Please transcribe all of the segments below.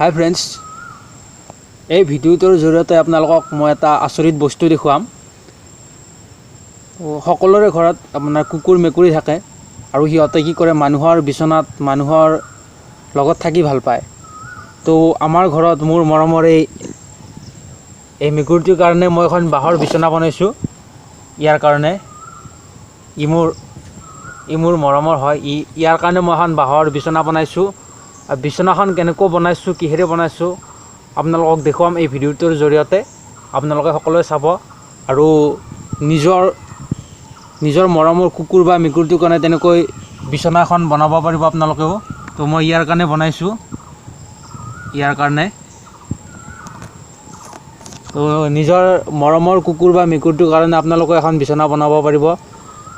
হাই friends, এই ভিডিঅ'টোৰ জৰিয়তে আপোনালোকক মই এটা আচৰিত বস্তু দেখুৱাম। সকলোৰে ঘৰত আপোনাৰ কুকুৰ মেকুৰী থাকে আৰু সিহঁতে কি কৰে, মানুহৰ বিচনাত মানুহৰ লগত থাকি ভাল পায়। তো আমাৰ ঘৰত মোৰ মৰমৰ এই মেকুৰীটোৰ কাৰণে মই এখন বাঁহৰ বিচনা বনাইছোঁ। ইয়াৰ কাৰণে ই মোৰ মৰমৰ হয়। ইয়াৰ কাৰণে মই এখন বাঁহৰ বিচনা বনাইছোঁ। বিচনাখন কেনেকৈ বনাইছোঁ, কিহেৰে বনাইছোঁ আপোনালোকক দেখুৱাম এই ভিডিঅ'টোৰ জৰিয়তে। আপোনালোকে সকলোৱে চাব আৰু নিজৰ মৰমৰ কুকুৰ বা মেকুৰীটোৰ কাৰণে তেনেকৈ বিচনা এখন বনাব পাৰিব আপোনালোকেও। তো মই ইয়াৰ কাৰণে বনাইছোঁ। তো নিজৰ মৰমৰ কুকুৰ বা মেকুৰীটোৰ কাৰণে আপোনালোকে এখন বিচনা বনাব পাৰিব।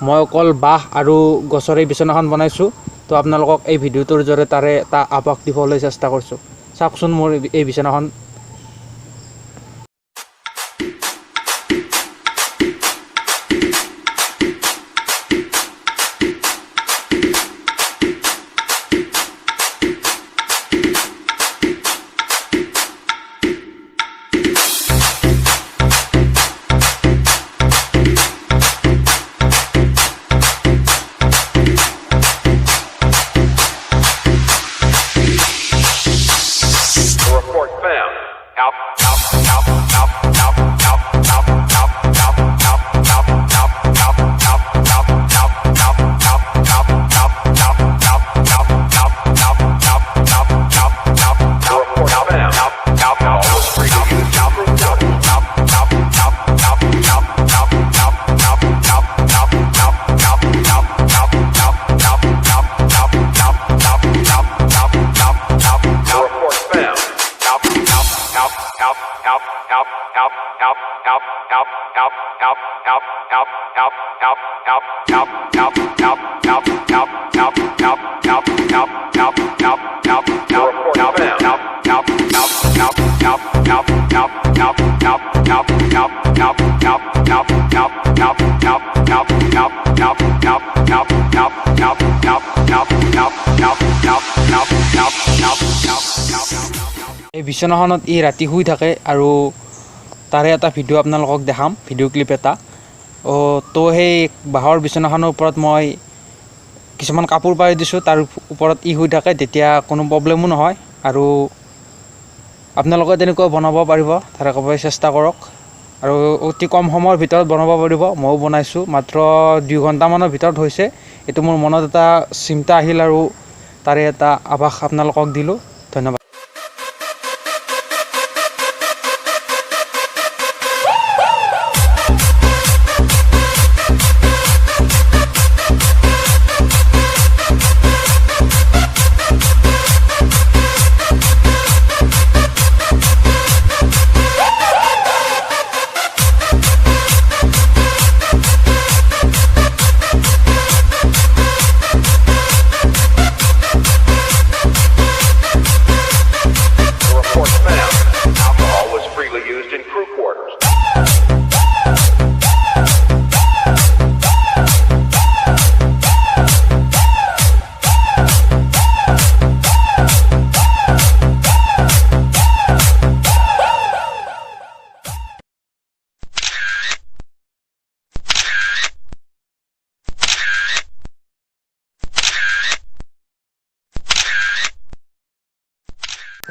মই অকল বাঁহ আৰু গছৰে বিচনাখন বনাইছোঁ। তো আপোনালোকক এই ভিডিঅ'টোৰ জৰিয়তে তাৰে এটা আভাস দিবলৈ চেষ্টা কৰিছোঁ। চাওকচোন মোৰ এই বিচনাখন। এই বিচনাখনত ৰাতি শুই থাকে আৰু তাৰে এটা ভিডিঅ' আপোনালোকক দেখাম, ভিডিঅ' ক্লিপ এটা। তো সেই বাঁহৰ বিচনাখনৰ ওপৰত মই কিছুমান কাপোৰ পাৰি দিছোঁ, তাৰ ওপৰত শুই থাকে, তেতিয়া কোনো প্ৰব্লেমো নহয়। আৰু আপোনালোকে তেনেকৈ বনাব পাৰিব, তাৰ একেবাৰে চেষ্টা কৰক আৰু অতি কম সময়ৰ ভিতৰত বনাব পাৰিব। ময়ো বনাইছোঁ, মাত্ৰ 2 ঘণ্টামানৰ ভিতৰত হৈছে। এইটো মোৰ মনত এটা চিন্তা আহিল আৰু তাৰে এটা আভাস আপোনালোকক দিলোঁ। ধন্যবাদ।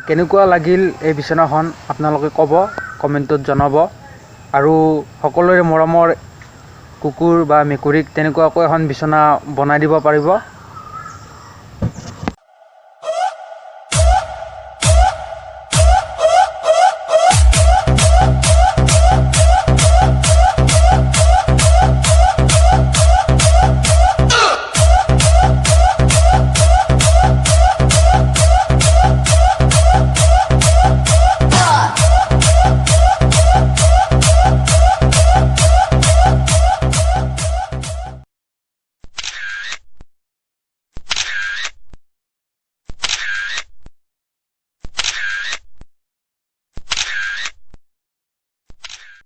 কেনেকুৱা লাগিল এই বিচনাখন আপোনালোকে ক'ব, কমেণ্টত জনাব। আৰু সকলোৰে মৰমৰ কুকুৰ বা মেকুৰীক তেনেকুৱাকৈ এখন বিচনা বনাই দিব পাৰিব।